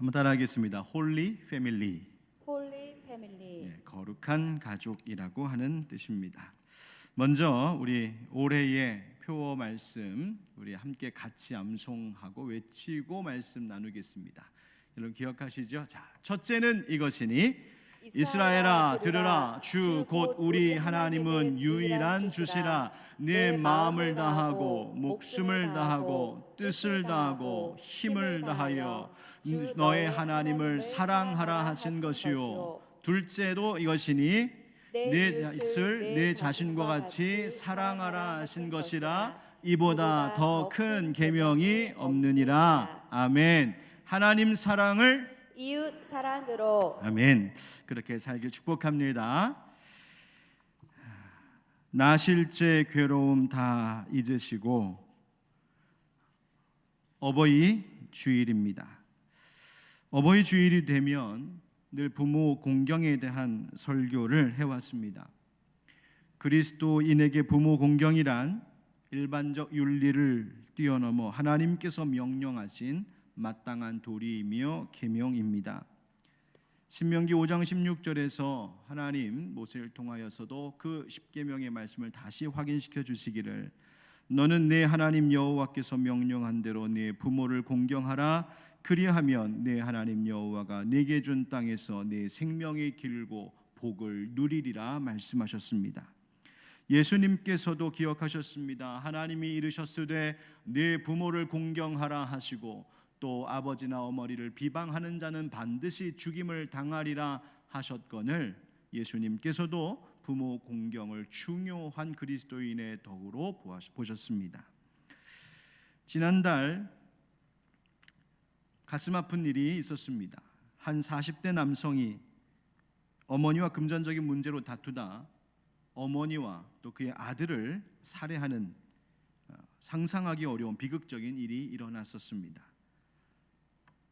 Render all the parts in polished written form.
한번 따라하겠습니다. 홀리 패밀리. 홀리 패밀리. 네, 거룩한 가족이라고 하는 뜻입니다. 먼저 우리 올해의 표어 말씀 우리 함께 같이 암송하고 외치고 말씀 나누겠습니다. 여러분 기억하시죠? 자, 첫째는 이것이니 이스라엘아 들으라, 주 곧 우리 하나님은 유일한 주시라. 내 마음을 다하고 목숨을 다하고 뜻을 다하고 힘을 다하여 너의 하나님을 사랑하라 하신 것이요. 둘째도 이것이니 내 이웃을 내 자신과 같이 사랑하라 하신 것이라. 이보다 더 큰 계명이 없느니라. 아멘. 하나님 사랑을 이웃 사랑으로. 아멘. 그렇게 살길 축복합니다. 나실제 괴로움 다 잊으시고 어버이 주일입니다. 어버이 주일이 되면 늘 부모 공경에 대한 설교를 해왔습니다. 그리스도인에게 부모 공경이란 일반적 윤리를 뛰어넘어 하나님께서 명령하신 마땅한 도리이며 계명입니다. 신명기 5장 16절에서 하나님 모세를 통하여서도 그 십계명의 말씀을 다시 확인시켜 주시기를 너는 내 하나님 여호와께서 명령한 대로 네 부모를 공경하라. 그리하면 내 하나님 여호와가 네게 준 땅에서 네 생명이 길고 복을 누리리라 말씀하셨습니다. 예수님께서도 기억하셨습니다. 하나님이 이르셨으되 네 부모를 공경하라 하시고 또 아버지나 어머니를 비방하는 자는 반드시 죽임을 당하리라 하셨거늘 예수님께서도 부모 공경을 중요한 그리스도인의 덕으로 보셨습니다. 지난달 가슴 아픈 일이 있었습니다. 한 40대 남성이 어머니와 금전적인 문제로 다투다 어머니와 또 그의 아들을 살해하는 상상하기 어려운 비극적인 일이 일어났었습니다.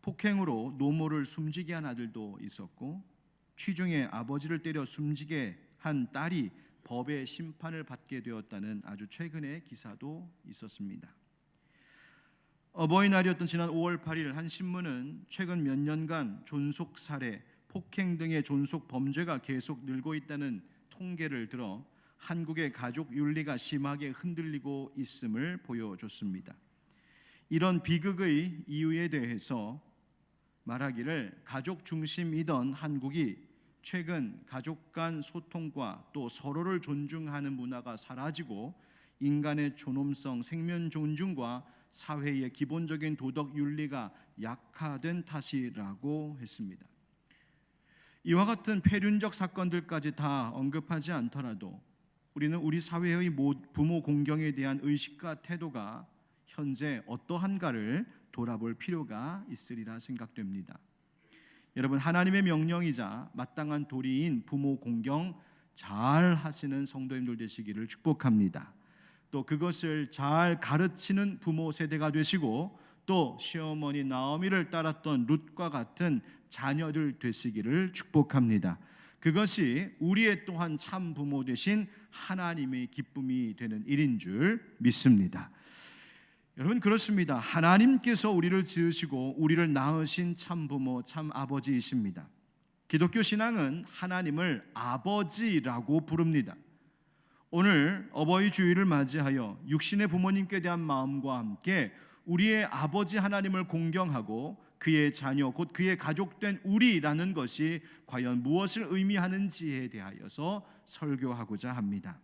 폭행으로 노모를 숨지게 한 아들도 있었고 취중에 아버지를 때려 숨지게 한 딸이 법의 심판을 받게 되었다는 아주 최근의 기사도 있었습니다. 어버이날이었던 지난 5월 8일 한 신문은 최근 몇 년간 존속 살해, 폭행 등의 존속 범죄가 계속 늘고 있다는 통계를 들어 한국의 가족 윤리가 심하게 흔들리고 있음을 보여줬습니다. 이런 비극의 이유에 대해서 말하기를 가족 중심이던 한국이 최근 가족 간 소통과 또 서로를 존중하는 문화가 사라지고 인간의 존엄성, 생명 존중과 사회의 기본적인 도덕 윤리가 약화된 탓이라고 했습니다. 이와 같은 폐륜적 사건들까지 다 언급하지 않더라도 우리는 우리 사회의 부모 공경에 대한 의식과 태도가 현재 어떠한가를 돌아볼 필요가 있으리라 생각됩니다. 여러분 하나님의 명령이자 마땅한 도리인 부모 공경 잘 하시는 성도님들 되시기를 축복합니다. 또 그것을 잘 가르치는 부모 세대가 되시고 또 시어머니 나오미를 따랐던 룻과 같은 자녀들 되시기를 축복합니다. 그것이 우리의 또한 참 부모 되신 하나님의 기쁨이 되는 일인 줄 믿습니다. 여러분 그렇습니다. 하나님께서 우리를 지으시고 우리를 낳으신 참 부모, 참 아버지이십니다. 기독교 신앙은 하나님을 아버지라고 부릅니다. 오늘 어버이 주일을 맞이하여 육신의 부모님께 대한 마음과 함께 우리의 아버지 하나님을 공경하고 그의 자녀 곧 그의 가족된 우리라는 것이 과연 무엇을 의미하는지에 대하여서 설교하고자 합니다.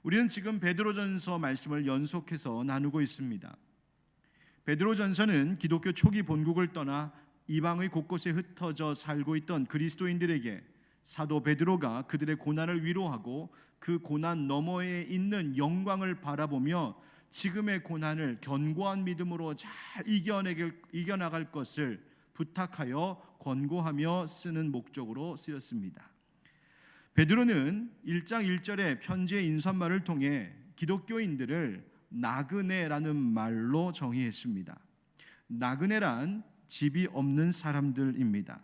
우리는 지금 베드로전서 말씀을 연속해서 나누고 있습니다. 베드로전서는 기독교 초기 본국을 떠나 이방의 곳곳에 흩어져 살고 있던 그리스도인들에게 사도 베드로가 그들의 고난을 위로하고 그 고난 너머에 있는 영광을 바라보며 지금의 고난을 견고한 믿음으로 잘 이겨나갈 것을 부탁하여 권고하며 쓰는 목적으로 쓰였습니다. 베드로는 1장 1절의 편지의 인사말을 통해 기독교인들을 나그네라는 말로 정의했습니다. 나그네란 집이 없는 사람들입니다.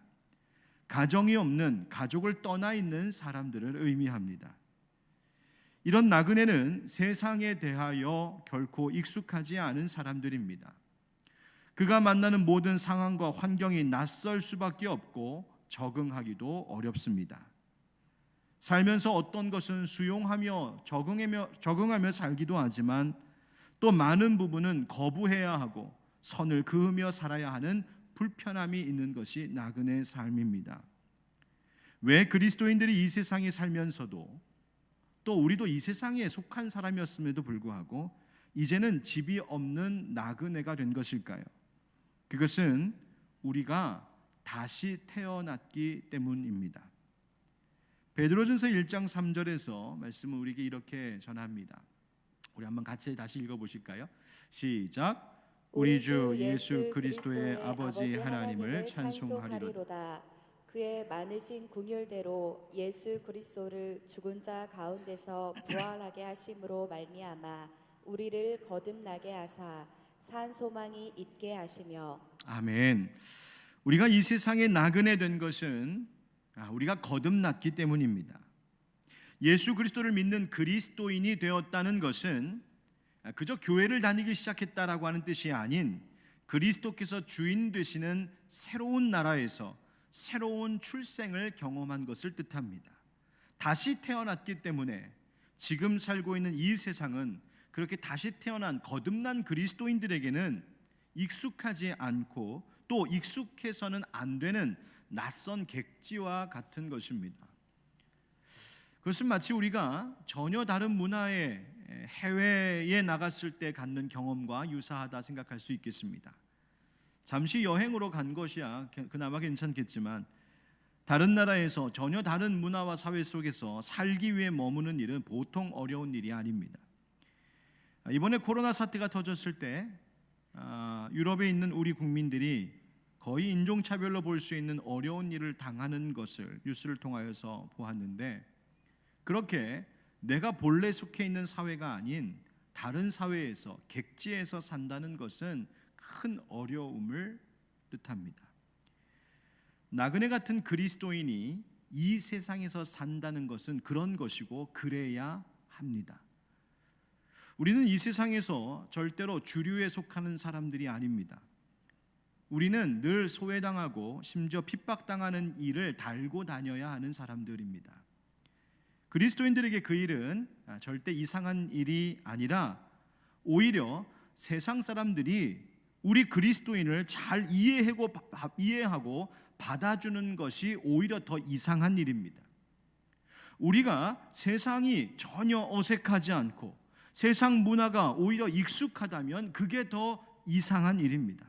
가정이 없는, 가족을 떠나 있는 사람들을 의미합니다. 이런 나그네는 세상에 대하여 결코 익숙하지 않은 사람들입니다. 그가 만나는 모든 상황과 환경이 낯설 수밖에 없고 적응하기도 어렵습니다. 살면서 어떤 것은 수용하며 적응하며 살기도 하지만 또 많은 부분은 거부해야 하고 선을 그으며 살아야 하는 불편함이 있는 것이 나그네의 삶입니다. 왜 그리스도인들이 이 세상에 살면서도 또 우리도 이 세상에 속한 사람이었음에도 불구하고 이제는 집이 없는 나그네가 된 것일까요? 그것은 우리가 다시 태어났기 때문입니다. 베드로전서 1장 3절에서 말씀을 우리에게 이렇게 전합니다. 우리 한번 같이 다시 읽어보실까요? 시작. 우리 주 예수 그리스도의 아버지 하나님을 찬송하리로다. 그의 많으신 긍휼대로 예수 그리스도를 죽은 자 가운데서 부활하게 하심으로 말미암아 우리를 거듭나게 하사 산 소망이 있게 하시며. 아멘. 우리가 이 세상에 나그네 된 것은 우리가 거듭났기 때문입니다. 예수 그리스도를 믿는 그리스도인이 되었다는 것은 그저 교회를 다니기 시작했다라고 하는 뜻이 아닌 그리스도께서 주인 되시는 새로운 나라에서 새로운 출생을 경험한 것을 뜻합니다. 다시 태어났기 때문에 지금 살고 있는 이 세상은 그렇게 다시 태어난 거듭난 그리스도인들에게는 익숙하지 않고 또 익숙해서는 안 되는 낯선 객지와 같은 것입니다. 그것은 마치 우리가 전혀 다른 문화의 해외에 나갔을 때 갖는 경험과 유사하다 생각할 수 있겠습니다. 잠시 여행으로 간 것이야 그나마 괜찮겠지만 다른 나라에서 전혀 다른 문화와 사회 속에서 살기 위해 머무는 일은 보통 어려운 일이 아닙니다. 이번에 코로나 사태가 터졌을 때 유럽에 있는 우리 국민들이 거의 인종차별로 볼 수 있는 어려운 일을 당하는 것을 뉴스를 통하여서 보았는데, 그렇게 내가 본래 속해 있는 사회가 아닌 다른 사회에서 객지에서 산다는 것은 큰 어려움을 뜻합니다. 나그네 같은 그리스도인이 이 세상에서 산다는 것은 그런 것이고 그래야 합니다. 우리는 이 세상에서 절대로 주류에 속하는 사람들이 아닙니다. 우리는 늘 소외당하고 심지어 핍박당하는 일을 달고 다녀야 하는 사람들입니다. 그리스도인들에게 그 일은 절대 이상한 일이 아니라 오히려 세상 사람들이 우리 그리스도인을 잘 이해하고 받아주는 것이 오히려 더 이상한 일입니다. 우리가 세상이 전혀 어색하지 않고 세상 문화가 오히려 익숙하다면 그게 더 이상한 일입니다.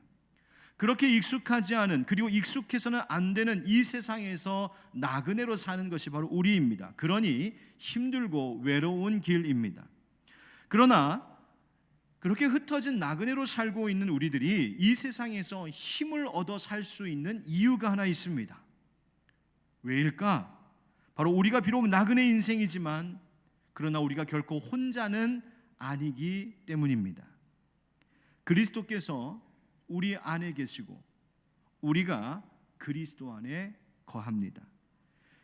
그렇게 익숙하지 않은, 그리고 익숙해서는 안 되는 이 세상에서 나그네로 사는 것이 바로 우리입니다. 그러니 힘들고 외로운 길입니다. 그러나 그렇게 흩어진 나그네로 살고 있는 우리들이 이 세상에서 힘을 얻어 살 수 있는 이유가 하나 있습니다. 왜일까? 바로 우리가 비록 나그네 인생이지만 그러나 우리가 결코 혼자는 아니기 때문입니다. 그리스도께서 우리 안에 계시고 우리가 그리스도 안에 거합니다.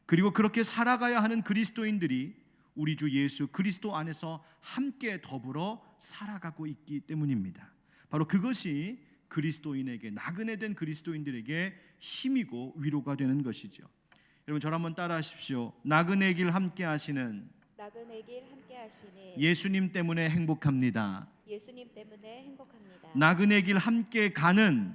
그리고 그렇게 살아가야 하는 그리스도인들이 우리 주 예수 그리스도 안에서 함께 더불어 살아가고 있기 때문입니다. 바로 그것이 그리스도인에게, 나그네 된 그리스도인들에게 힘이고 위로가 되는 것이죠. 여러분, 저를 한번 따라 하십시오. 나그네 길 함께 하시는 예수님 때문에 행복합니다. 예수님 때문에 행복합니다. 나그네 길 함께 가는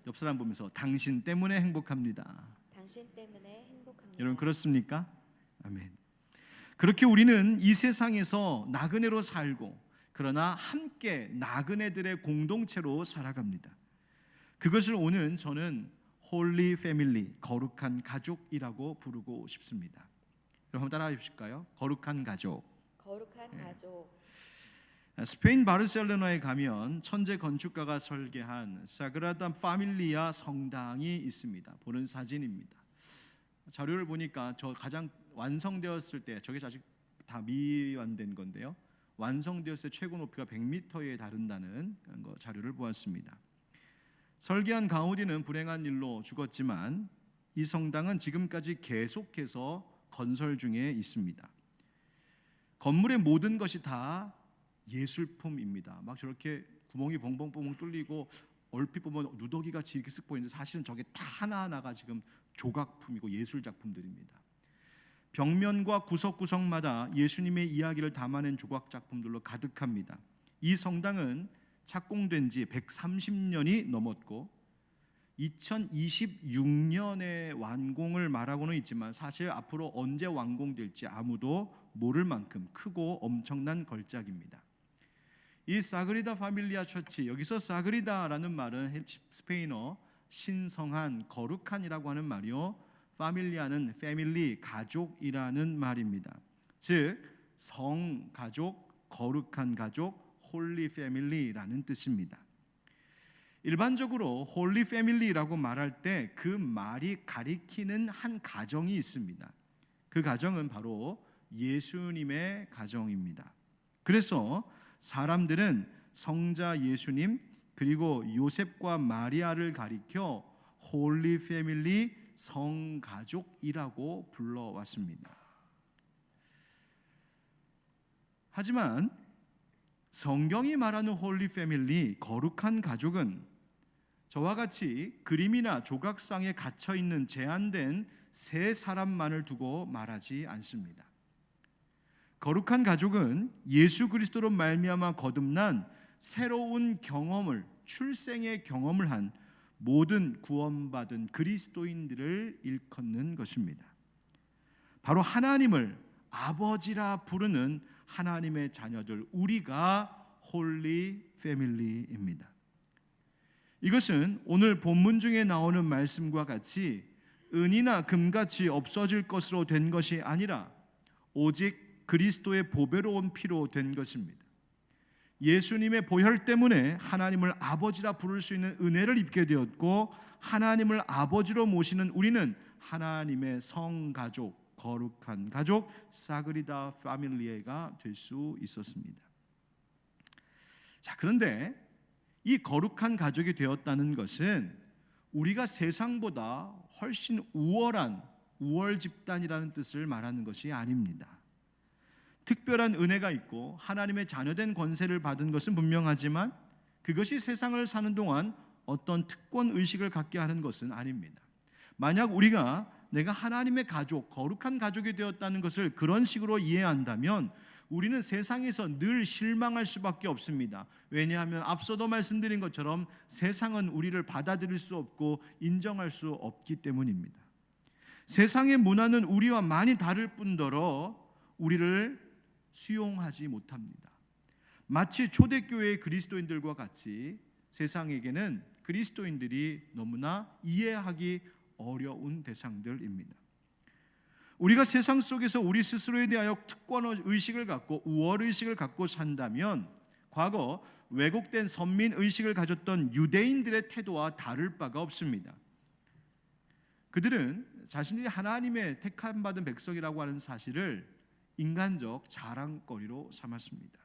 옆 사람 보면서 당신 때문에 행복합니다. 당신 때문에 행복합니다. 여러분, 그렇습니까? 아멘. 그렇게 우리는 이 세상에서 나그네로 살고 그러나 함께 나그네들의 공동체로 살아갑니다. 그것을 오늘 저는 홀리 패밀리, 거룩한 가족이라고 부르고 싶습니다. 여러분, 따라해 주실까요? 거룩한 가족. 스페인 바르셀로나에 가면 천재 건축가가 설계한 사그라다 파밀리아 성당이 있습니다. 보는 사진입니다. 자료를 보니까 저 가장 완성되었을 때, 저게 아직 다 미완된 건데요, 완성되었을 때 최고 높이가 100m에 다른다는 자료를 보았습니다. 설계한 가우디는 불행한 일로 죽었지만 이 성당은 지금까지 계속해서 건설 중에 있습니다. 건물의 모든 것이 다 예술품입니다. 막 저렇게 구멍이 벙벙벙벙 뚫리고 얼핏 보면 누더기같이 이렇게 쓱 보이는데 사실은 저게 다 하나하나가 지금 조각품이고 예술작품들입니다. 벽면과 구석구석마다 예수님의 이야기를 담아낸 조각작품들로 가득합니다. 이 성당은 착공된 지 130년이 넘었고 2026년에 완공을 말하고는 있지만 사실 앞으로 언제 완공될지 아무도 모를 만큼 크고 엄청난 걸작입니다. 이 사그리다 파밀리아 처치, 여기서 사그리다라는 말은 스페인어 신성한, 거룩한이라고 하는 말이요, 파밀리아는 패밀리, 가족이라는 말입니다. 즉 성가족, 거룩한 가족, 홀리 패밀리라는 뜻입니다. 일반적으로 홀리 패밀리라고 말할 때 그 말이 가리키는 한 가정이 있습니다. 그 가정은 바로 예수님의 가정입니다. 그래서 사람들은 성자 예수님 그리고 요셉과 마리아를 가리켜 홀리 패밀리, 성가족이라고 불러왔습니다. 하지만 성경이 말하는 홀리 패밀리, 거룩한 가족은 저와 같이 그림이나 조각상에 갇혀있는 제한된 세 사람만을 두고 말하지 않습니다. 거룩한 가족은 예수 그리스도로 말미암아 거듭난 새로운 경험을, 출생의 경험을 한 모든 구원받은 그리스도인들을 일컫는 것입니다. 바로 하나님을 아버지라 부르는 하나님의 자녀들, 우리가 홀리 패밀리입니다. 이것은 오늘 본문 중에 나오는 말씀과 같이 은이나 금같이 없어질 것으로 된 것이 아니라 오직 그리스도의 보배로운 피로 된 것입니다. 예수님의 보혈 때문에 하나님을 아버지라 부를 수 있는 은혜를 입게 되었고, 하나님을 아버지로 모시는 우리는 하나님의 성가족, 거룩한 가족, 사그리다 파밀리에가 될 수 있었습니다. 자, 그런데 이 거룩한 가족이 되었다는 것은 우리가 세상보다 훨씬 우월한 우월 집단이라는 뜻을 말하는 것이 아닙니다. 특별한 은혜가 있고 하나님의 자녀된 권세를 받은 것은 분명하지만 그것이 세상을 사는 동안 어떤 특권 의식을 갖게 하는 것은 아닙니다. 만약 우리가 내가 하나님의 가족, 거룩한 가족이 되었다는 것을 그런 식으로 이해한다면 우리는 세상에서 늘 실망할 수밖에 없습니다. 왜냐하면 앞서도 말씀드린 것처럼 세상은 우리를 받아들일 수 없고 인정할 수 없기 때문입니다. 세상의 문화는 우리와 많이 다를 뿐더러 우리를 수용하지 못합니다. 마치 초대교회의 그리스도인들과 같이 세상에게는 그리스도인들이 너무나 이해하기 어려운 대상들입니다. 우리가 세상 속에서 우리 스스로에 대하여 특권 의식을 갖고 우월 의식을 갖고 산다면 과거 왜곡된 선민 의식을 가졌던 유대인들의 태도와 다를 바가 없습니다. 그들은 자신들이 하나님의 택함 받은 백성이라고 하는 사실을 인간적 자랑거리로 삼았습니다.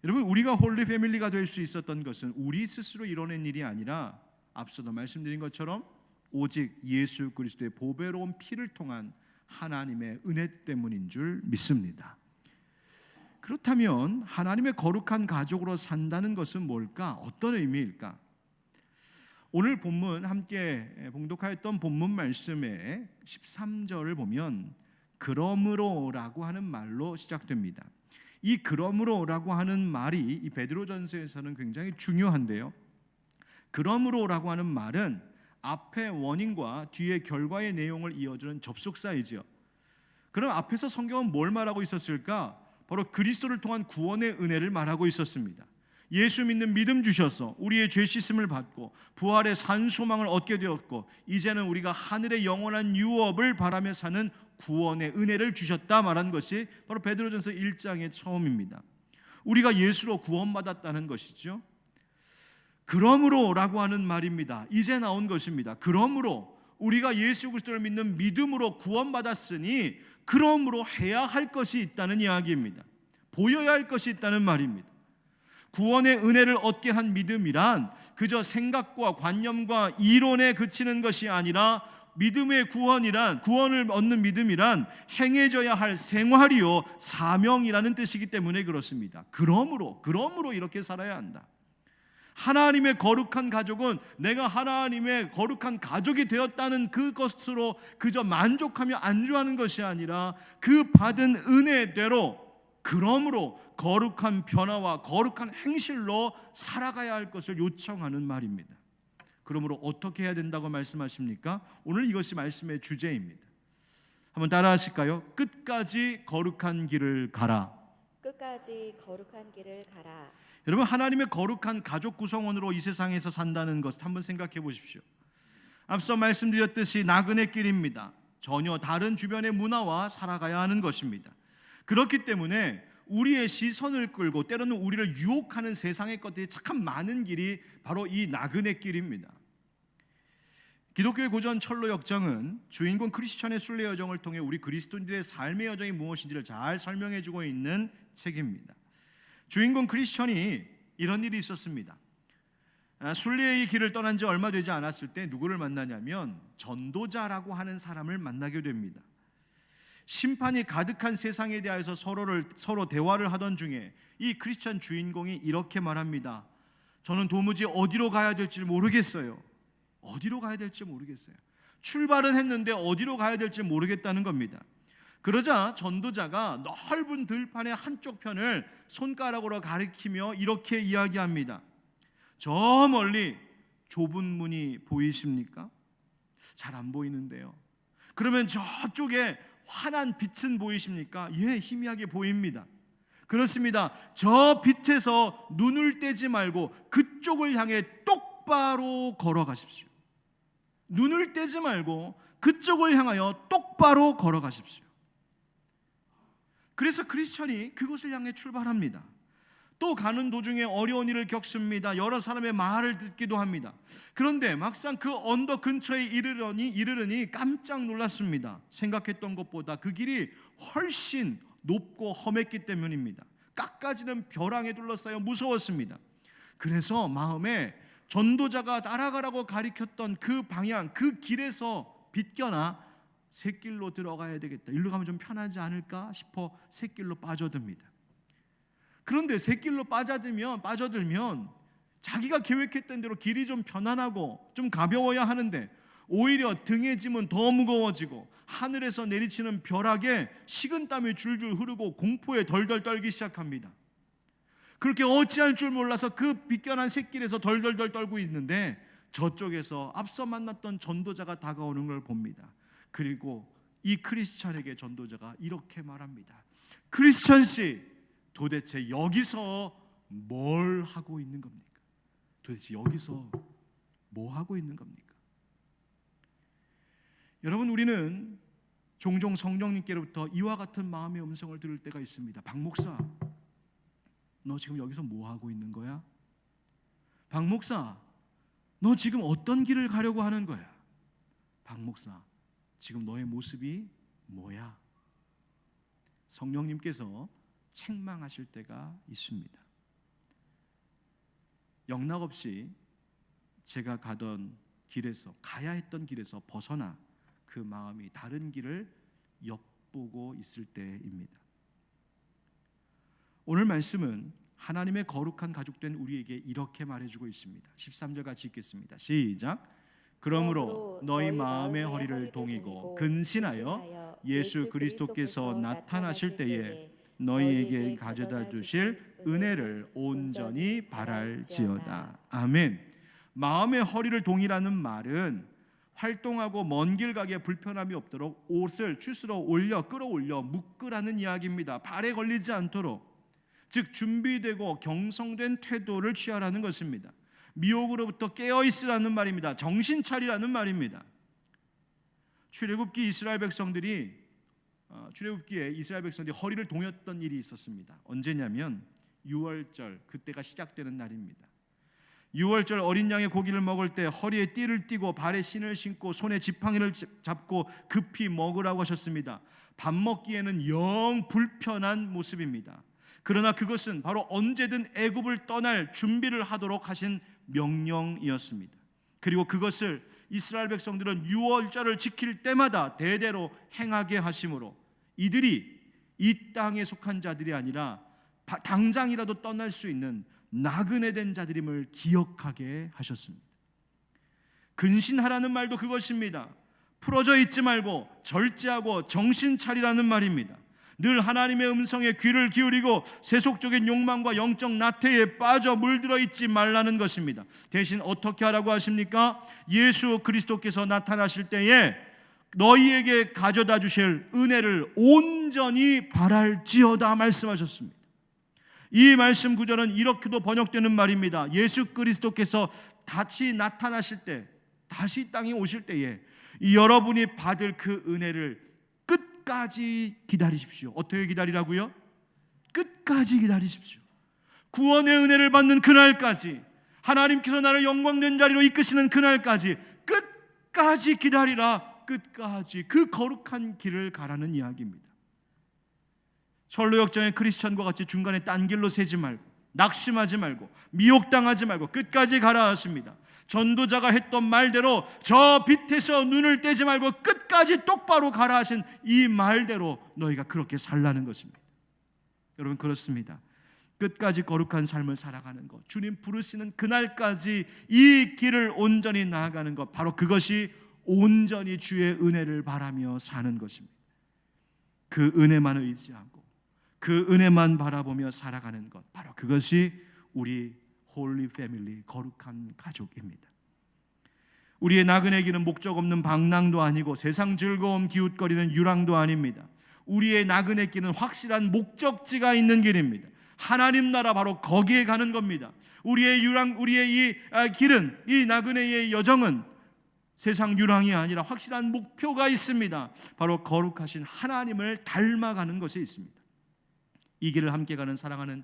여러분, 우리가 홀리 패밀리가 될 수 있었던 것은 우리 스스로 이뤄낸 일이 아니라 앞서도 말씀드린 것처럼 오직 예수 그리스도의 보배로운 피를 통한 하나님의 은혜 때문인 줄 믿습니다. 그렇다면 하나님의 거룩한 가족으로 산다는 것은 뭘까? 어떤 의미일까? 오늘 본문 함께 봉독하였던 본문 말씀의 13절을 보면 그러므로라고 하는 말로 시작됩니다. 이 그러므로라고 하는 말이 이 베드로전서에서는 굉장히 중요한데요. 그러므로라고 하는 말은 앞의 원인과 뒤의 결과의 내용을 이어주는 접속사이죠. 그럼 앞에서 성경은 뭘 말하고 있었을까? 바로 그리스도를 통한 구원의 은혜를 말하고 있었습니다. 예수 믿는 믿음 주셔서 우리의 죄 씻음을 받고 부활의 산 소망을 얻게 되었고 이제는 우리가 하늘의 영원한 유업을 바라며 사는 구원의 은혜를 주셨다 말한 것이 바로 베드로전서 1장의 처음입니다. 우리가 예수로 구원받았다는 것이죠. 그러므로라고 하는 말입니다. 이제 나온 것입니다. 그러므로 우리가 예수 그리스도를 믿는 믿음으로 구원받았으니 그러므로 해야 할 것이 있다는 이야기입니다. 보여야 할 것이 있다는 말입니다. 구원의 은혜를 얻게 한 믿음이란 그저 생각과 관념과 이론에 그치는 것이 아니라 믿음의 구원을 얻는 믿음이란 행해져야 할 생활이요 사명이라는 뜻이기 때문에 그렇습니다. 그러므로 이렇게 살아야 한다. 하나님의 거룩한 가족은 내가 하나님의 거룩한 가족이 되었다는 그것으로 그저 만족하며 안주하는 것이 아니라 그 받은 은혜대로 그러므로 거룩한 변화와 거룩한 행실로 살아가야 할 것을 요청하는 말입니다. 그러므로 어떻게 해야 된다고 말씀하십니까? 오늘 이것이 말씀의 주제입니다. 한번 따라 하실까요? 끝까지 거룩한 길을 가라. 끝까지 거룩한 길을 가라. 여러분, 하나님의 거룩한 가족 구성원으로 이 세상에서 산다는 것을 한번 생각해 보십시오. 앞서 말씀드렸듯이 나그네 길입니다. 전혀 다른 주변의 문화와 살아가야 하는 것입니다. 그렇기 때문에 우리의 시선을 끌고 때로는 우리를 유혹하는 세상의 것들이 참 많은 길이 바로 이 나그네 길입니다. 기독교의 고전 철로 역정은 주인공 크리스천의 순례 여정을 통해 우리 그리스도인들의 삶의 여정이 무엇인지를 잘 설명해주고 있는 책입니다. 주인공 크리스천이 이런 일이 있었습니다. 순례의 길을 떠난 지 얼마 되지 않았을 때 누구를 만나냐면 전도자라고 하는 사람을 만나게 됩니다. 심판이 가득한 세상에 대해서 서로 대화를 하던 중에 이 크리스천 주인공이 이렇게 말합니다. 저는 도무지 어디로 가야 될지 모르겠어요. 어디로 가야 될지 모르겠어요. 출발은 했는데 어디로 가야 될지 모르겠다는 겁니다. 그러자 전도자가 넓은 들판의 한쪽 편을 손가락으로 가리키며 이렇게 이야기합니다. 저 멀리 좁은 문이 보이십니까? 잘 안 보이는데요. 그러면 저쪽에 환한 빛은 보이십니까? 예, 희미하게 보입니다. 그렇습니다. 저 빛에서 눈을 떼지 말고 그쪽을 향해 똑바로 걸어가십시오. 눈을 떼지 말고 그쪽을 향하여 똑바로 걸어가십시오. 그래서 크리스천이 그곳을 향해 출발합니다. 또 가는 도중에 어려운 일을 겪습니다. 여러 사람의 말을 듣기도 합니다. 그런데 막상 그 언덕 근처에 이르르니 깜짝 놀랐습니다. 생각했던 것보다 그 길이 훨씬 높고 험했기 때문입니다. 깎아지는 벼랑에 둘러싸여 무서웠습니다. 그래서 마음에 전도자가 따라가라고 가리켰던 그 방향, 그 길에서 비껴나 샛길로 들어가야 되겠다. 일로 가면 좀 편하지 않을까 싶어 샛길로 빠져듭니다. 그런데 샛길로 빠져들면 자기가 계획했던 대로 길이 좀 편안하고 좀 가벼워야 하는데 오히려 등에 짐은 더 무거워지고 하늘에서 내리치는 벼락에 식은땀이 줄줄 흐르고 공포에 덜덜 떨기 시작합니다. 그렇게 어찌할 줄 몰라서 그 비껴난 샛길에서 덜덜덜 떨고 있는데 저쪽에서 앞서 만났던 전도자가 다가오는 걸 봅니다. 그리고 이 크리스천에게 전도자가 이렇게 말합니다. 크리스천 씨, 도대체 여기서 뭘 하고 있는 겁니까? 도대체 여기서 뭐 하고 있는 겁니까? 여러분, 우리는 종종 성령님께로부터 이와 같은 마음의 음성을 들을 때가 있습니다. 박 목사, 너 지금 여기서 뭐 하고 있는 거야? 박 목사, 너 지금 어떤 길을 가려고 하는 거야? 박 목사, 지금 너의 모습이 뭐야? 성령님께서 책망하실 때가 있습니다. 영락없이 제가 가야 했던 길에서 벗어나 그 마음이 다른 길을 엿보고 있을 때입니다. 오늘 말씀은 하나님의 거룩한 가족된 우리에게 이렇게 말해주고 있습니다. 13절 같이 읽겠습니다. 시작. 그러므로 너희 마음의 허리를 동이고 근신하여 예수 그리스도께서 나타나실 때에 너희에게 가져다 주실 은혜를 온전히 바랄지어다. 아멘. 마음의 허리를 동이라는 말은 활동하고 먼 길 가기에 불편함이 없도록 옷을 추스러 끌어올려 묶으라는 이야기입니다. 발에 걸리지 않도록, 즉 준비되고 경성된 태도를 취하라는 것입니다. 미혹으로부터 깨어있으라는 말입니다. 정신 차리라는 말입니다. 출애굽기에 이스라엘 백성들이 허리를 동였던 일이 있었습니다. 언제냐면 유월절, 그때가 시작되는 날입니다. 유월절 어린 양의 고기를 먹을 때 허리에 띠를 띠고 발에 신을 신고 손에 지팡이를 잡고 급히 먹으라고 하셨습니다. 밥 먹기에는 영 불편한 모습입니다. 그러나 그것은 바로 언제든 애굽을 떠날 준비를 하도록 하신 명령이었습니다. 그리고 그것을 이스라엘 백성들은 유월절을 지킬 때마다 대대로 행하게 하심으로 이들이 이 땅에 속한 자들이 아니라 당장이라도 떠날 수 있는 나그네 된 자들임을 기억하게 하셨습니다. 근신하라는 말도 그것입니다. 풀어져 있지 말고 절제하고 정신 차리라는 말입니다. 늘 하나님의 음성에 귀를 기울이고 세속적인 욕망과 영적 나태에 빠져 물들어 있지 말라는 것입니다. 대신 어떻게 하라고 하십니까? 예수 그리스도께서 나타나실 때에 너희에게 가져다 주실 은혜를 온전히 바랄지어다 말씀하셨습니다. 이 말씀 구절은 이렇게도 번역되는 말입니다. 예수 그리스도께서 다시 나타나실 때, 다시 땅에 오실 때에 여러분이 받을 그 은혜를 끝까지 기다리십시오. 어떻게 기다리라고요? 끝까지 기다리십시오. 구원의 은혜를 받는 그날까지, 하나님께서 나를 영광된 자리로 이끄시는 그날까지 끝까지 기다리라. 끝까지 그 거룩한 길을 가라는 이야기입니다. 철로역정의 크리스천과 같이 중간에 딴 길로 새지 말고, 낙심하지 말고, 미혹당하지 말고 끝까지 가라 하십니다. 전도자가 했던 말대로 저 빛에서 눈을 떼지 말고 끝까지 똑바로 가라 하신 이 말대로 너희가 그렇게 살라는 것입니다. 여러분, 그렇습니다. 끝까지 거룩한 삶을 살아가는 것, 주님 부르시는 그날까지 이 길을 온전히 나아가는 것, 바로 그것이 온전히 주의 은혜를 바라며 사는 것입니다. 그 은혜만 의지하고 그 은혜만 바라보며 살아가는 것, 바로 그것이 우리 홀리 패밀리, 거룩한 가족입니다. 우리의 나그네 길은 목적 없는 방랑도 아니고 세상 즐거움 기웃거리는 유랑도 아닙니다. 우리의 나그네 길은 확실한 목적지가 있는 길입니다. 하나님 나라, 바로 거기에 가는 겁니다. 우리의 유랑, 우리의 이 길은, 이 나그네의 여정은 세상 유랑이 아니라 확실한 목표가 있습니다. 바로 거룩하신 하나님을 닮아가는 것에 있습니다. 이 길을 함께 가는 사랑하는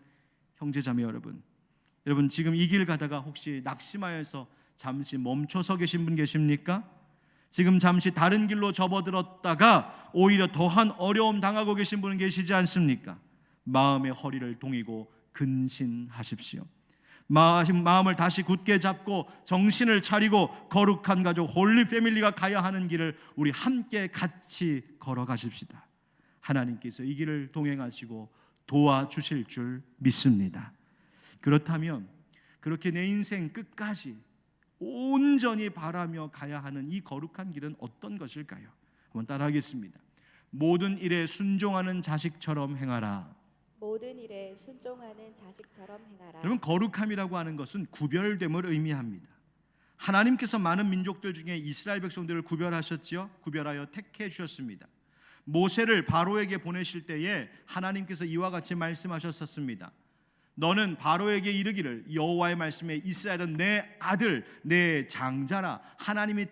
형제자매 여러분, 지금 이 길 가다가 혹시 낙심하여서 잠시 멈춰서 계신 분 계십니까? 지금 잠시 다른 길로 접어들었다가 오히려 더한 어려움 당하고 계신 분은 계시지 않습니까? 마음의 허리를 동이고 근신하십시오. 마음을 다시 굳게 잡고 정신을 차리고 거룩한 가족 홀리 패밀리가 가야 하는 길을 우리 함께 같이 걸어가십시다. 하나님께서 이 길을 동행하시고 도와주실 줄 믿습니다. 그렇다면 그렇게 내 인생 끝까지 온전히 바라며 가야 하는 이 거룩한 길은 어떤 것일까요? 한번 따라하겠습니다. 모든 일에 순종하는 자식처럼 행하라. 모든 일에 순종하는 자식처럼 행하라. 여러분, 거룩함이라고 하는 것은 구별됨을 의미합니다. 하나님께서 많은 민족들 중에 이스라엘 백성들을 구별하셨지요. 구별하여 택해 주셨습니다. 모세를 바로에게 보내실 때에 하나님께서 이와 같이 말씀하셨었습니다. 너는 바로에게 이르기를 여호와의 말씀에 이스라엘은 내 아들 내 장자라. 하나님이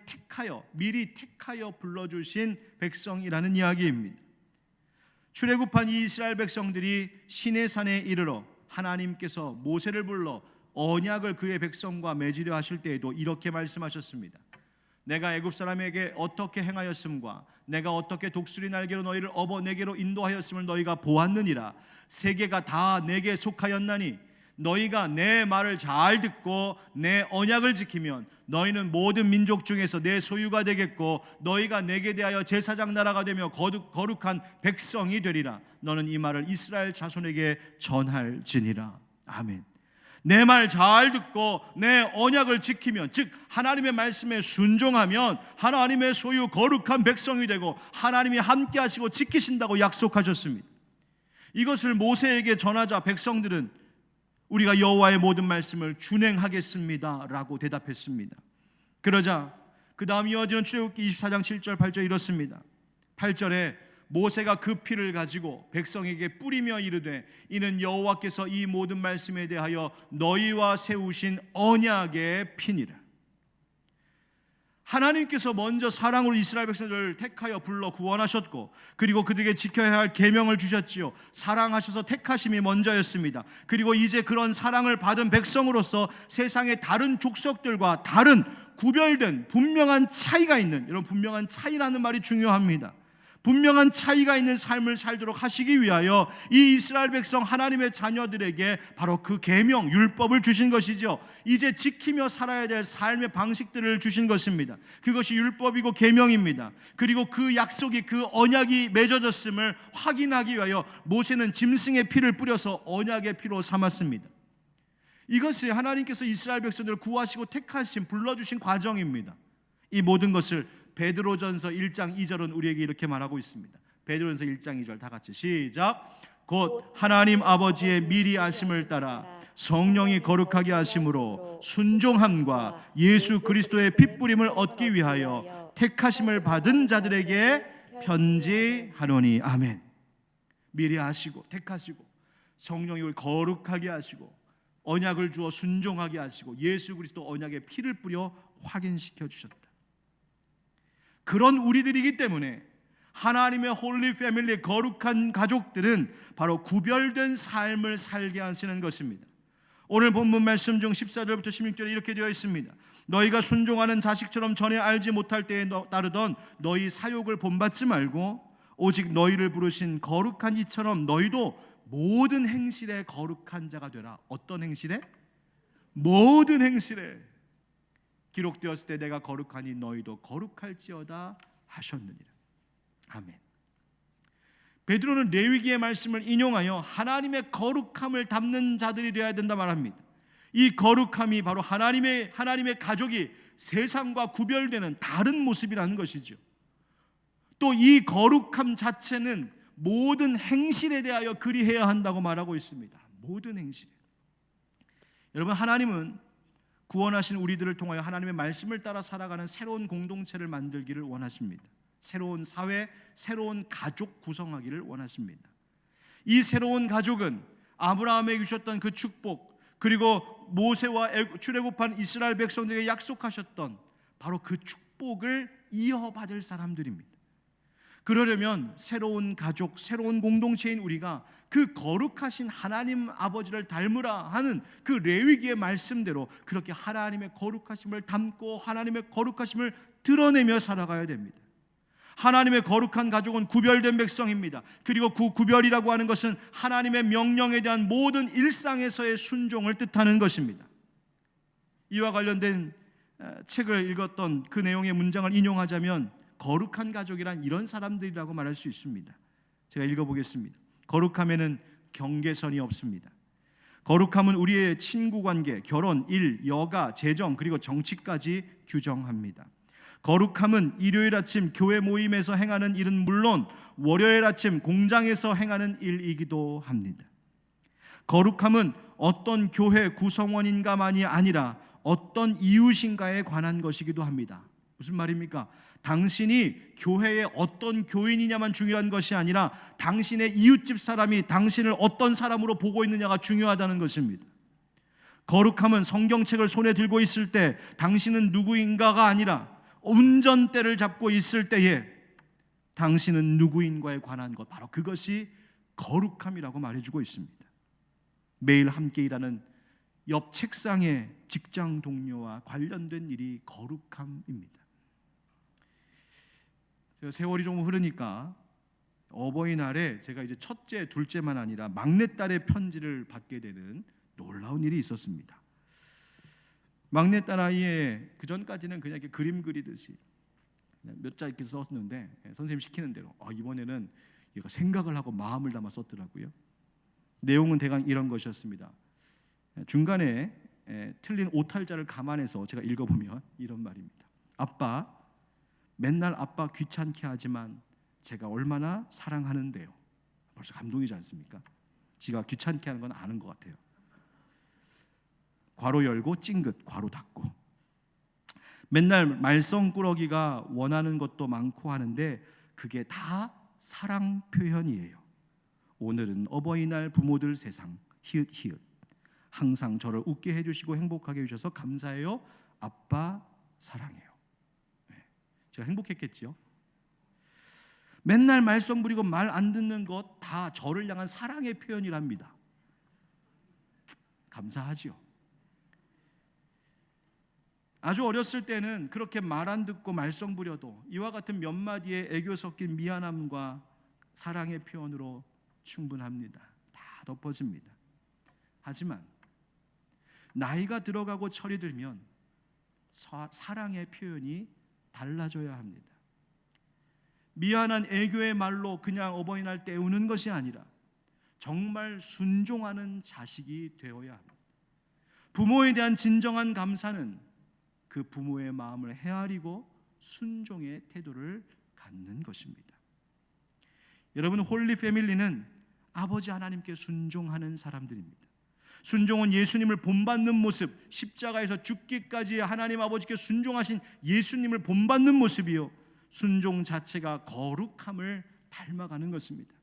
미리 택하여 불러주신 백성이라는 이야기입니다. 출애굽한 이 이스라엘 백성들이 시내산에 이르러 하나님께서 모세를 불러 언약을 그의 백성과 맺으려 하실 때에도 이렇게 말씀하셨습니다. 내가 애굽 사람에게 어떻게 행하였음과 내가 어떻게 독수리 날개로 너희를 업어 내게로 인도하였음을 너희가 보았느니라. 세계가 다 내게 속하였나니 너희가 내 말을 잘 듣고 내 언약을 지키면 너희는 모든 민족 중에서 내 소유가 되겠고 너희가 내게 대하여 제사장 나라가 되며 거룩한 백성이 되리라. 너는 이 말을 이스라엘 자손에게 전할지니라. 아멘. 내 말 잘 듣고 내 언약을 지키면, 즉 하나님의 말씀에 순종하면 하나님의 소유 거룩한 백성이 되고 하나님이 함께 하시고 지키신다고 약속하셨습니다. 이것을 모세에게 전하자 백성들은 우리가 여호와의 모든 말씀을 준행하겠습니다 라고 대답했습니다. 그러자 그 다음 이어지는 출애굽기 24장 7절 8절 이렇습니다. 8절에 모세가 그 피를 가지고 백성에게 뿌리며 이르되 이는 여호와께서 이 모든 말씀에 대하여 너희와 세우신 언약의 피니라. 하나님께서 먼저 사랑으로 이스라엘 백성들을 택하여 불러 구원하셨고 그리고 그들에게 지켜야 할 계명을 주셨지요. 사랑하셔서 택하심이 먼저였습니다. 그리고 이제 그런 사랑을 받은 백성으로서 세상의 다른 족속들과 다른 구별된 분명한 차이가 있는, 여러분 분명한 차이라는 말이 중요합니다. 분명한 차이가 있는 삶을 살도록 하시기 위하여 이 이스라엘 백성 하나님의 자녀들에게 바로 그 계명, 율법을 주신 것이죠. 이제 지키며 살아야 될 삶의 방식들을 주신 것입니다. 그것이 율법이고 계명입니다. 그리고 그 약속이, 그 언약이 맺어졌음을 확인하기 위하여 모세는 짐승의 피를 뿌려서 언약의 피로 삼았습니다. 이것이 하나님께서 이스라엘 백성들을 구하시고 택하신, 불러주신 과정입니다. 이 모든 것을 베드로전서 1장 2절은 우리에게 이렇게 말하고 있습니다. 베드로전서 1장 2절 다 같이 시작. 곧 하나님 아버지의 미리 아심을 따라 성령이 거룩하게 하심으로 순종함과 예수 그리스도의 핏부림을 얻기 위하여 택하심을 받은 자들에게 편지하노니. 아멘. 미리 아시고 택하시고 성령이 거룩하게 하시고 언약을 주어 순종하게 하시고 예수 그리스도 언약의 피를 뿌려 확인시켜 주셨다. 그런 우리들이기 때문에 하나님의 홀리 패밀리, 거룩한 가족들은 바로 구별된 삶을 살게 하시는 것입니다. 오늘 본문 말씀 중 14절부터 16절에 이렇게 되어 있습니다. 너희가 순종하는 자식처럼 전에 알지 못할 때에 따르던 너희 사욕을 본받지 말고 오직 너희를 부르신 거룩한 이처럼 너희도 모든 행실에 거룩한 자가 되라. 어떤 행실에? 모든 행실에. 기록되었을 때 내가 거룩하니 너희도 거룩할지어다 하셨느니라. 아멘. 베드로는 레위기의 말씀을 인용하여 하나님의 거룩함을 담는 자들이 되어야 된다 말합니다. 이 거룩함이 바로 하나님의 가족이 세상과 구별되는 다른 모습이라는 것이죠. 또 이 거룩함 자체는 모든 행실에 대하여 그리해야 한다고 말하고 있습니다. 모든 행실. 여러분, 하나님은 구원하신 우리들을 통하여 하나님의 말씀을 따라 살아가는 새로운 공동체를 만들기를 원하십니다. 새로운 사회, 새로운 가족 구성하기를 원하십니다. 이 새로운 가족은 아브라함에게 주셨던 그 축복, 그리고 모세와 출애굽한 이스라엘 백성들에게 약속하셨던 바로 그 축복을 이어받을 사람들입니다. 그러려면 새로운 가족, 새로운 공동체인 우리가 그 거룩하신 하나님 아버지를 닮으라 하는 그 레위기의 말씀대로 그렇게 하나님의 거룩하심을 담고 하나님의 거룩하심을 드러내며 살아가야 됩니다. 하나님의 거룩한 가족은 구별된 백성입니다. 그리고 그 구별이라고 하는 것은 하나님의 명령에 대한 모든 일상에서의 순종을 뜻하는 것입니다. 이와 관련된 책을 읽었던 그 내용의 문장을 인용하자면 거룩한 가족이란 이런 사람들이라고 말할 수 있습니다. 제가 읽어보겠습니다. 거룩함에는 경계선이 없습니다. 거룩함은 우리의 친구관계, 결혼, 일, 여가, 재정 그리고 정치까지 규정합니다. 거룩함은 일요일 아침 교회 모임에서 행하는 일은 물론 월요일 아침 공장에서 행하는 일이기도 합니다. 거룩함은 어떤 교회 구성원인가만이 아니라 어떤 이웃인가에 관한 것이기도 합니다. 무슨 말입니까? 당신이 교회의 어떤 교인이냐만 중요한 것이 아니라 당신의 이웃집 사람이 당신을 어떤 사람으로 보고 있느냐가 중요하다는 것입니다. 거룩함은 성경책을 손에 들고 있을 때 당신은 누구인가가 아니라 운전대를 잡고 있을 때에 당신은 누구인가에 관한 것, 바로 그것이 거룩함이라고 말해주고 있습니다. 매일 함께 일하는 옆 책상의 직장 동료와 관련된 일이 거룩함입니다. 세월이 좀 흐르니까 어버이날에 제가 이제 첫째, 둘째만 아니라 막내딸의 편지를 받게 되는 놀라운 일이 있었습니다. 막내딸 아이의 그 전까지는 그냥 이렇게 그림 그리듯이 몇 자 이렇게 썼는데 선생님 시키는 대로 이번에는 얘가 생각을 하고 마음을 담아 썼더라고요. 내용은 대강 이런 것이었습니다. 중간에 틀린 오탈자를 감안해서 제가 읽어보면 이런 말입니다. 아빠, 맨날 아빠 귀찮게 하지만 제가 얼마나 사랑하는데요. 벌써 감동이지 않습니까? 지가 귀찮게 하는 건 아는 것 같아요. 괄호 열고 찡긋 괄호 닫고. 맨날 말썽꾸러기가 원하는 것도 많고 하는데 그게 다 사랑 표현이에요. 오늘은 어버이날 부모들 세상 히읗히읗. 항상 저를 웃게 해주시고 행복하게 해주셔서 감사해요. 아빠 사랑해요. 제가 행복했겠지요. 맨날 말썽 부리고 말 안 듣는 것 다 저를 향한 사랑의 표현이랍니다. 감사하지요. 아주 어렸을 때는 그렇게 말 안 듣고 말썽 부려도 이와 같은 몇 마디의 애교 섞인 미안함과 사랑의 표현으로 충분합니다. 다 덮어집니다. 하지만 나이가 들어가고 철이 들면 사랑의 표현이 달라져야 합니다. 미안한 애교의 말로 그냥 어버이날 때우는 것이 아니라 정말 순종하는 자식이 되어야 합니다. 부모에 대한 진정한 감사는 그 부모의 마음을 헤아리고 순종의 태도를 갖는 것입니다. 여러분, 홀리 패밀리는 아버지 하나님께 순종하는 사람들입니다. 순종은 예수님을 본받는 모습, 십자가에서 죽기까지 하나님 아버지께 순종하신 예수님을 본받는 모습이요, 순종 자체가 거룩함을 닮아가는 것입니다.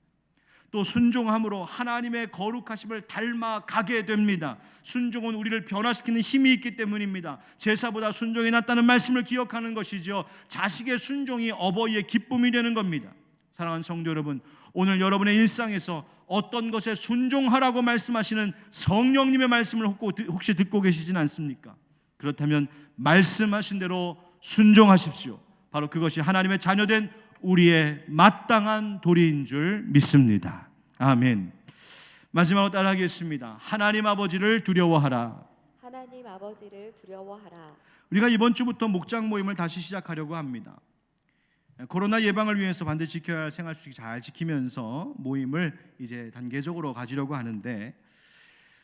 또 순종함으로 하나님의 거룩하심을 닮아가게 됩니다. 순종은 우리를 변화시키는 힘이 있기 때문입니다. 제사보다 순종이 낫다는 말씀을 기억하는 것이죠. 자식의 순종이 어버이의 기쁨이 되는 겁니다. 사랑하는 성도 여러분, 오늘 여러분의 일상에서 어떤 것에 순종하라고 말씀하시는 성령님의 말씀을 혹시 듣고 계시진 않습니까? 그렇다면 말씀하신 대로 순종하십시오. 바로 그것이 하나님의 자녀된 우리의 마땅한 도리인 줄 믿습니다. 아멘. 마지막으로 따라하겠습니다. 하나님 아버지를 두려워하라. 하나님 아버지를 두려워하라. 우리가 이번 주부터 목장 모임을 다시 시작하려고 합니다. 코로나 예방을 위해서 반드시 지켜야 할 생활수칙 잘 지키면서 모임을 이제 단계적으로 가지려고 하는데,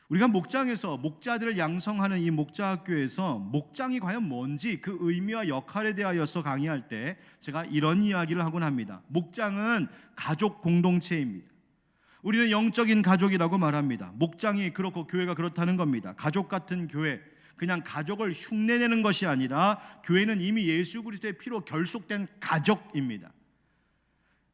우리가 목장에서 목자들을 양성하는 이 목자학교에서 목장이 과연 뭔지 그 의미와 역할에 대하여서 강의할 때 제가 이런 이야기를 하곤 합니다. 목장은 가족 공동체입니다. 우리는 영적인 가족이라고 말합니다. 목장이 그렇고 교회가 그렇다는 겁니다. 가족 같은 교회, 그냥 가족을 흉내내는 것이 아니라 교회는 이미 예수 그리스도의 피로 결속된 가족입니다.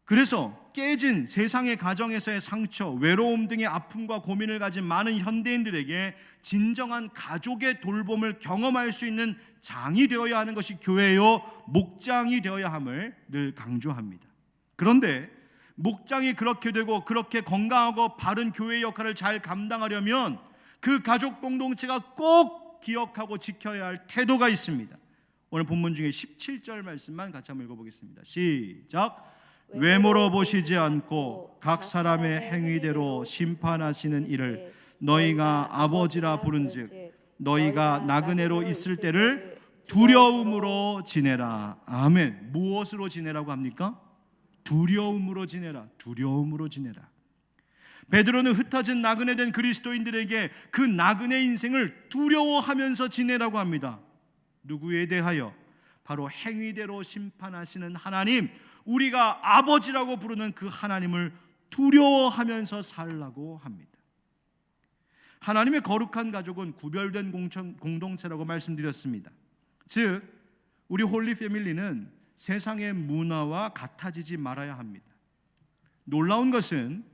그래서 깨진 세상의 가정에서의 상처, 외로움 등의 아픔과 고민을 가진 많은 현대인들에게 진정한 가족의 돌봄을 경험할 수 있는 장이 되어야 하는 것이 교회요, 목장이 되어야 함을 늘 강조합니다. 그런데 목장이 그렇게 되고 그렇게 건강하고 바른 교회의 역할을 잘 감당하려면 그 가족 공동체가 꼭 기억하고 지켜야 할 태도가 있습니다. 오늘 본문 중에 17절 말씀만 같이 한번 읽어보겠습니다. 시작. 외모로 보시지 않고 각 사람의 행위대로 심판하시는 이를 너희가 아버지라 부른즉 너희가 나그네로 있을 때를 두려움으로 지내라. 아멘. 무엇으로 지내라고 합니까? 두려움으로 지내라. 두려움으로 지내라. 베드로는 흩어진 나그네된 그리스도인들에게 그 나그네 인생을 두려워하면서 지내라고 합니다. 누구에 대하여? 바로 행위대로 심판하시는 하나님, 우리가 아버지라고 부르는 그 하나님을 두려워하면서 살라고 합니다. 하나님의 거룩한 가족은 구별된 공동체라고 말씀드렸습니다. 즉, 우리 홀리 패밀리는 세상의 문화와 같아지지 말아야 합니다. 놀라운 것은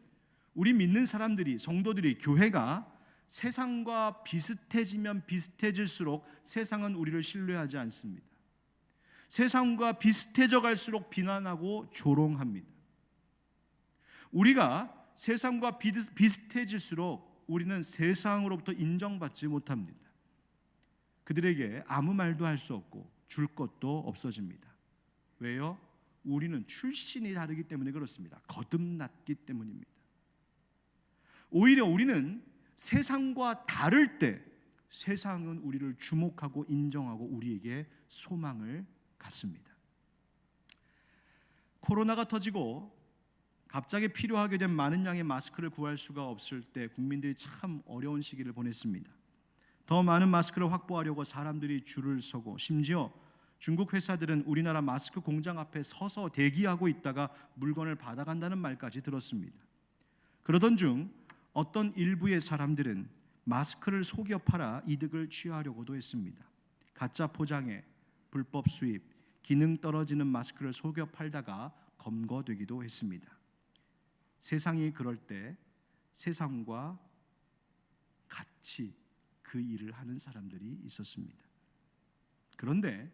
우리 믿는 사람들이, 성도들이, 교회가 세상과 비슷해지면 비슷해질수록 세상은 우리를 신뢰하지 않습니다. 세상과 비슷해져 갈수록 비난하고 조롱합니다. 우리가 세상과 비슷해질수록 우리는 세상으로부터 인정받지 못합니다. 그들에게 아무 말도 할 수 없고 줄 것도 없어집니다. 왜요? 우리는 출신이 다르기 때문에 그렇습니다. 거듭났기 때문입니다. 오히려 우리는 세상과 다를 때 세상은 우리를 주목하고 인정하고 우리에게 소망을 갖습니다. 코로나가 터지고 갑자기 필요하게 된 많은 양의 마스크를 구할 수가 없을 때 국민들이 참 어려운 시기를 보냈습니다. 더 많은 마스크를 확보하려고 사람들이 줄을 서고, 심지어 중국 회사들은 우리나라 마스크 공장 앞에 서서 대기하고 있다가 물건을 받아간다는 말까지 들었습니다. 그러던 중 어떤 일부의 사람들은 마스크를 속여 팔아 이득을 취하려고도 했습니다. 가짜 포장에 불법 수입, 기능 떨어지는 마스크를 속여 팔다가 검거되기도 했습니다. 세상이 그럴 때 세상과 같이 그 일을 하는 사람들이 있었습니다. 그런데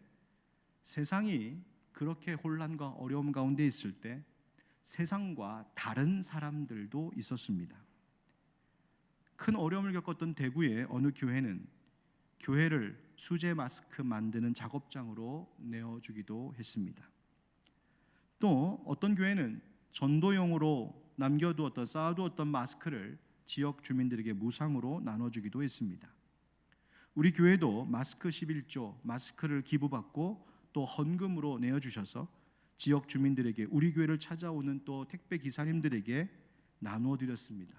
세상이 그렇게 혼란과 어려움 가운데 있을 때 세상과 다른 사람들도 있었습니다. 큰 어려움을 겪었던 대구의 어느 교회는 교회를 수제 마스크 만드는 작업장으로 내어주기도 했습니다. 또 어떤 교회는 전도용으로 남겨두었던 쌓아두었던 마스크를 지역 주민들에게 무상으로 나눠주기도 했습니다. 우리 교회도 마스크 11조 마스크를 기부받고 또 헌금으로 내어주셔서 지역 주민들에게, 우리 교회를 찾아오는 또 택배 기사님들에게 나눠드렸습니다.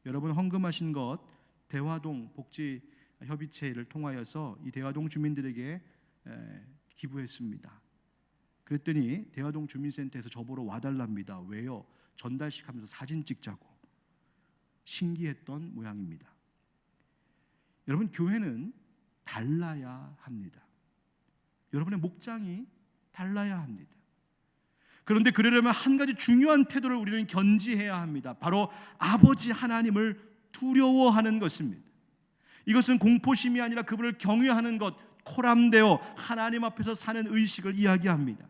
여러분, 헌금하신 것 대화동 복지협의체를 통하여서 이 대화동 주민들에게 기부했습니다. 그랬더니 대화동 주민센터에서 저보러 와달랍니다. 왜요? 전달식 하면서 사진 찍자고. 신기했던 모양입니다. 여러분, 교회는 달라야 합니다. 여러분의 목장이 달라야 합니다. 그런데 그러려면 한 가지 중요한 태도를 우리는 견지해야 합니다. 바로 아버지 하나님을 두려워하는 것입니다. 이것은 공포심이 아니라 그분을 경외하는 것, 코람되어 하나님 앞에서 사는 의식을 이야기합니다.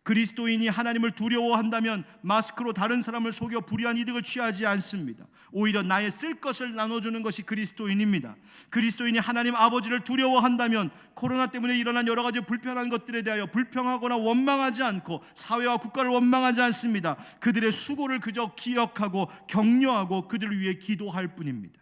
그리스도인이 하나님을 두려워한다면 마스크로 다른 사람을 속여 불의한 이득을 취하지 않습니다. 오히려 나의 쓸 것을 나눠주는 것이 그리스도인입니다. 그리스도인이 하나님 아버지를 두려워한다면 코로나 때문에 일어난 여러 가지 불편한 것들에 대하여 불평하거나 원망하지 않고 사회와 국가를 원망하지 않습니다. 그들의 수고를 그저 기억하고 격려하고 그들을 위해 기도할 뿐입니다.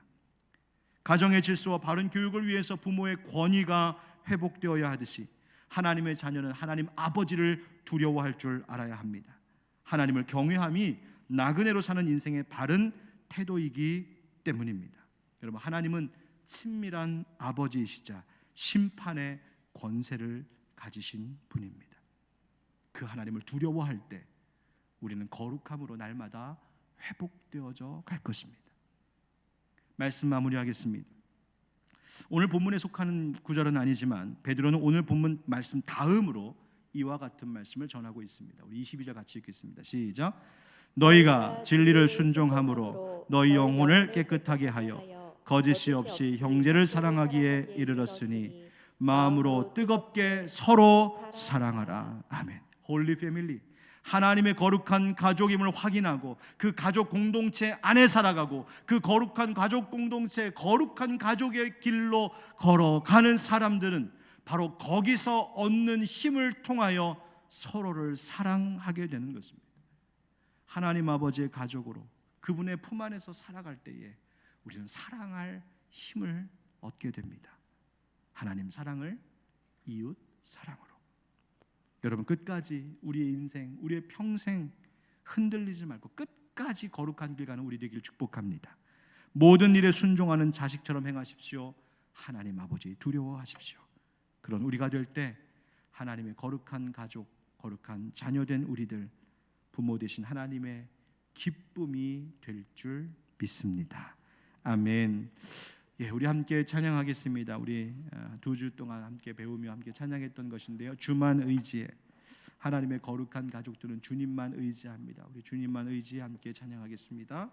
가정의 질서와 바른 교육을 위해서 부모의 권위가 회복되어야 하듯이 하나님의 자녀는 하나님 아버지를 두려워할 줄 알아야 합니다. 하나님을 경외함이 나그네로 사는 인생의 바른 태도이기 때문입니다. 여러분, 하나님은 친밀한 아버지이시자 심판의 권세를 가지신 분입니다. 그 하나님을 두려워할 때 우리는 거룩함으로 날마다 회복되어져 갈 것입니다. 말씀 마무리하겠습니다. 오늘 본문에 속하는 구절은 아니지만 베드로는 오늘 본문 말씀 다음으로 이와 같은 말씀을 전하고 있습니다. 우리 22절 같이 읽겠습니다. 시작. 너희가 진리를 순종함으로 너희 영혼을 깨끗하게 하여 거짓이 없이 형제를 사랑하기에 이르렀으니 마음으로 뜨겁게 서로 사랑하라. 아멘. 홀리 패밀리, 하나님의 거룩한 가족임을 확인하고 그 가족 공동체 안에 살아가고 그 거룩한 가족 공동체, 거룩한 가족의 길로 걸어가는 사람들은 바로 거기서 얻는 힘을 통하여 서로를 사랑하게 되는 것입니다. 하나님 아버지의 가족으로 그분의 품 안에서 살아갈 때에 우리는 사랑할 힘을 얻게 됩니다. 하나님 사랑을 이웃 사랑으로. 여러분, 끝까지 우리의 인생, 우리의 평생 흔들리지 말고 끝까지 거룩한 길 가는 우리 되길 축복합니다. 모든 일에 순종하는 자식처럼 행하십시오. 하나님 아버지 두려워하십시오. 그런 우리가 될 때 하나님의 거룩한 가족, 거룩한 자녀된 우리들, 부모 되신 하나님의 기쁨이 될 줄 믿습니다. 아멘. 예, 우리 함께 찬양하겠습니다. 우리 2주 동안 함께 배우며 함께 찬양했던 것인데요. 주만 의지해. 하나님의 거룩한 가족들은 주님만 의지합니다. 우리 주님만 의지해 함께 찬양하겠습니다.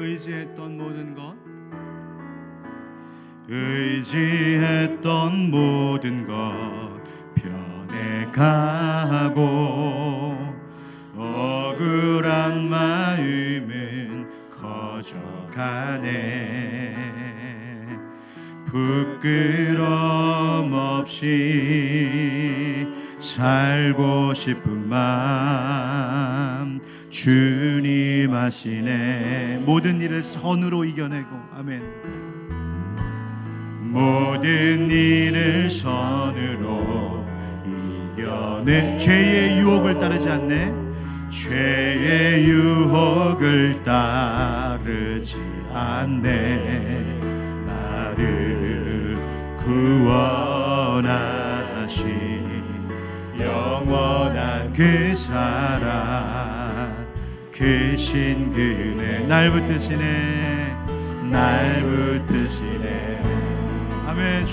의지했던 모든 것, 의지했던 모든 것 변해가고 억울한 마음은 커져가네. 부끄럼 없이 살고 싶은 마음 주님 아시네. 모든 일을 선으로 이겨내고, 아멘. 모든 일을 선으로 이겨내. 죄의 유혹을 따르지 않네. 죄의 유혹을 따르지 않네. 나를 구원하신 영원한 그 사랑, 그 신그네. 날 붙드시네. 날 붙드시네. 아멘.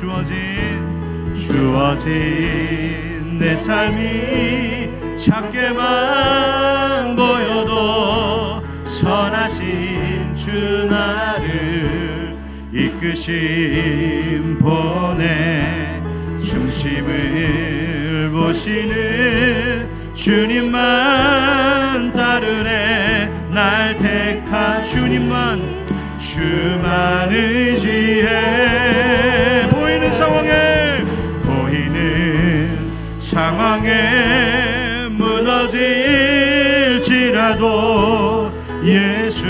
주어진 내 삶이 작게만 보여도 선하신 주 나를 이끄심 보내 중심을 나를 보시는 주님만 따르네. 날 택한 주님만, 주만 의지해. 보이는 상황에 무너질지라도 예수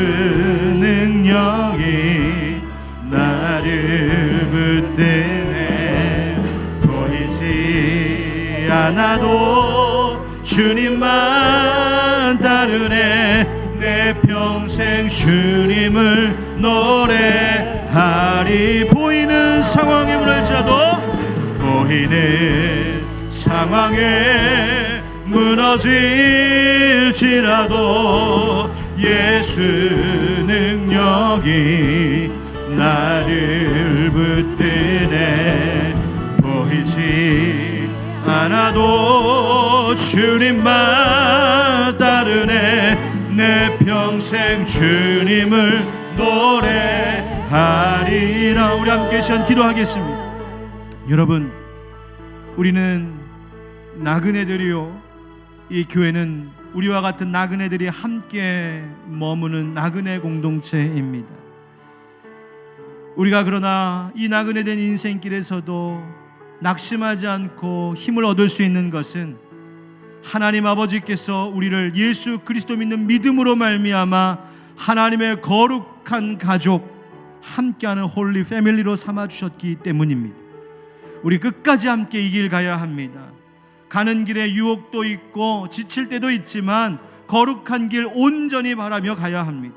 능력이 나를 붙드네. 보이지 않아도 주님만 따르네. 내 평생 주님을 노래하리. 보이는 상황에 무너질지라도, 보이는 상황에 무너질지라도 예수 능력이 나를 붙드네. 보이지 않아도 주님만 따르네. 내 평생 주님을 노래하리라. 우리 함께 시간 기도하겠습니다. 여러분, 우리는 나그네들이요, 이 교회는 우리와 같은 나그네들이 함께 머무는 나그네 공동체입니다. 우리가 그러나 이 나그네된 인생길에서도 낙심하지 않고 힘을 얻을 수 있는 것은 하나님 아버지께서 우리를 예수 그리스도 믿는 믿음으로 말미암아 하나님의 거룩한 가족, 함께하는 홀리 패밀리로 삼아주셨기 때문입니다. 우리 끝까지 함께 이 길 가야 합니다. 가는 길에 유혹도 있고 지칠 때도 있지만 거룩한 길 온전히 바라며 가야 합니다.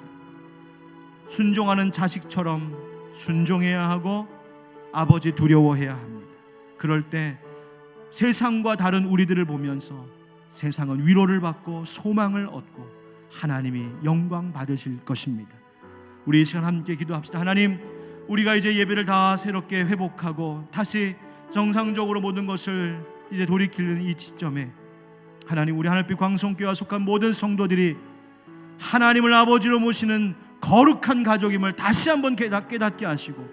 순종하는 자식처럼 순종해야 하고 아버지 두려워해야 합니다. 그럴 때 세상과 다른 우리들을 보면서 세상은 위로를 받고 소망을 얻고 하나님이 영광 받으실 것입니다. 우리 이 시간 함께 기도합시다. 하나님, 우리가 이제 예배를 다 새롭게 회복하고 다시 정상적으로 모든 것을 이제 돌이키는 이 시점에 하나님, 우리 하늘빛 광성교회와 속한 모든 성도들이 하나님을 아버지로 모시는 거룩한 가족임을 다시 한번 깨닫게 하시고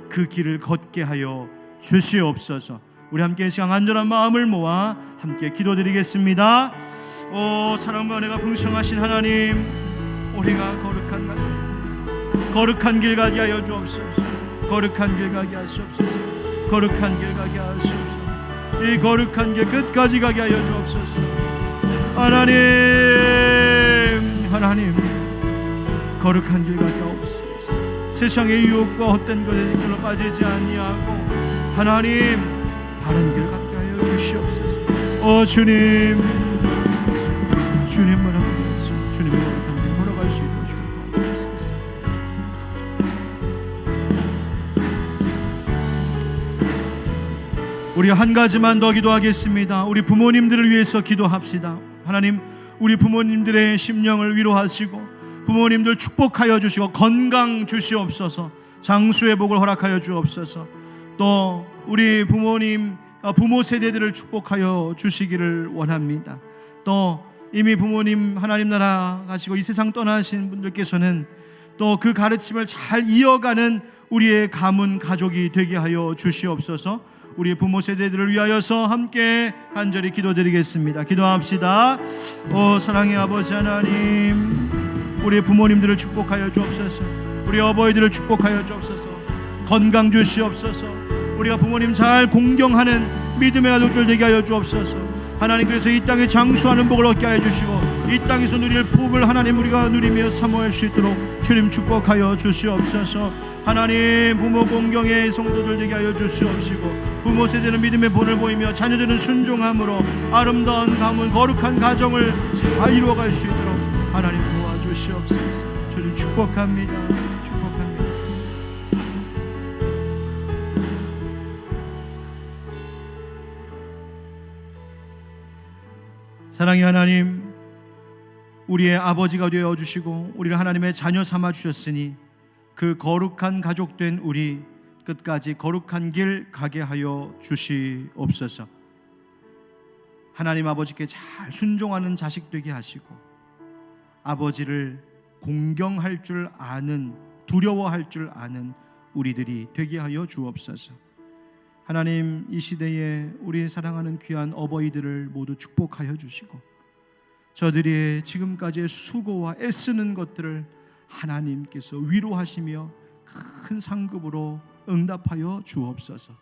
그 길을 걷게 하여 주시옵소서. 우리 함께 시간 안전한 마음을 모아 함께 기도드리겠습니다. 오 사랑과 은혜가 풍성하신 하나님, 우리가 거룩한 길 가게 하여 주옵소서. 거룩한 길 가게 하시옵소서. 거룩한 길 가게 하시옵소서. 이 거룩한 길 끝까지 가게 하여 주옵소서. 하나님, 하나님, 거룩한 길 가게 하옵소서. 세상의 유혹과 헛된 것에 이끌어 빠지지 아니하고 하나님, 바른 길 가게 하여 주시옵소서. 오 주님, 주님 허락하소서. 주님의 거룩한 길 걸어갈 수 있도록 주옵소서. 우리 한 가지만 더 기도하겠습니다. 우리 부모님들을 위해서 기도합시다. 하나님, 우리 부모님들의 심령을 위로하시고 부모님들 축복하여 주시고 건강 주시옵소서. 장수의 복을 허락하여 주옵소서. 또 우리 부모님, 부모 세대들을 축복하여 주시기를 원합니다. 또 이미 부모님 하나님 나라 가시고 이 세상 떠나신 분들께서는 또 그 가르침을 잘 이어가는 우리의 가문 가족이 되게 하여 주시옵소서. 우리 부모 세대들을 위하여서 함께 간절히 기도드리겠습니다. 기도합시다. 오 사랑의 아버지 하나님, 우리 부모님들을 축복하여 주옵소서. 우리 어버이들을 축복하여 주옵소서. 건강 주시옵소서. 우리가 부모님 잘 공경하는 믿음의 가족들 되게 하여 주옵소서. 하나님께서 이 땅에 장수하는 복을 얻게 하여 주시고 이 땅에서 누릴 복을 하나님 우리가 누리며 사모할 수 있도록 주님 축복하여 주시옵소서. 하나님, 부모 공경의 성도들 되게 하여 주시옵시고 부모 세대는 믿음의 본을 보이며 자녀들은 순종함으로 아름다운 가문, 거룩한 가정을 잘 이루어갈 수 있도록 하나님 도와주시옵소서. 주님 축복합니다. 축복합니다. 사랑의 하나님, 우리의 아버지가 되어주시고 우리를 하나님의 자녀 삼아 주셨으니 그 거룩한 가족된 우리 끝까지 거룩한 길 가게 하여 주시옵소서. 하나님 아버지께 잘 순종하는 자식 되게 하시고 아버지를 공경할 줄 아는, 두려워할 줄 아는 우리들이 되게 하여 주옵소서. 하나님, 이 시대에 우리의 사랑하는 귀한 어버이들을 모두 축복하여 주시고 저들의 지금까지의 수고와 애쓰는 것들을 하나님께서 위로하시며 큰 상급으로 응답하여 주옵소서.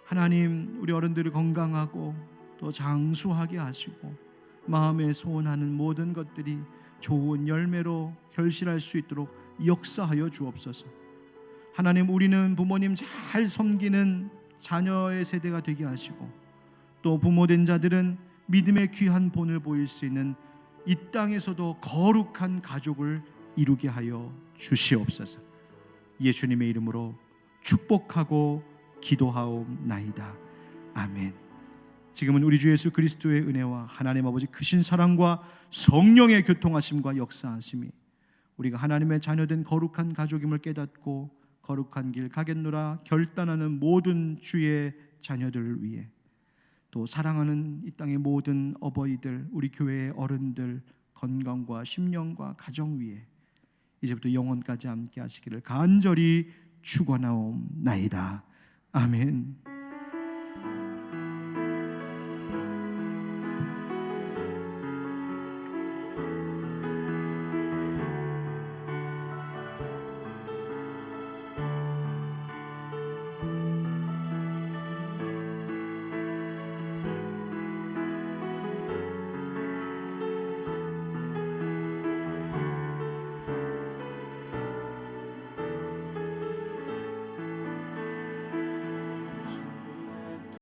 하나님, 우리 어른들을 건강하고 또 장수하게 하시고 마음에 소원하는 모든 것들이 좋은 열매로 결실할 수 있도록 역사하여 주옵소서. 하나님, 우리는 부모님 잘 섬기는 자녀의 세대가 되게 하시고 또 부모된 자들은 믿음의 귀한 본을 보일 수 있는 이 땅에서도 거룩한 가족을 이루게 하여 주시옵소서. 예수님의 이름으로 축복하고 기도하옵나이다. 아멘. 지금은 우리 주 예수 그리스도의 은혜와 하나님 아버지 크신 사랑과 성령의 교통하심과 역사하심이 우리가 하나님의 자녀된 거룩한 가족임을 깨닫고 거룩한 길 가겠노라 결단하는 모든 주의 자녀들을 위해 또 사랑하는 이 땅의 모든 어버이들, 우리 교회의 어른들 건강과 심령과 가정 위에 이제부터 영원까지 함께 하시기를 간절히 축원하옵나이다. 아멘.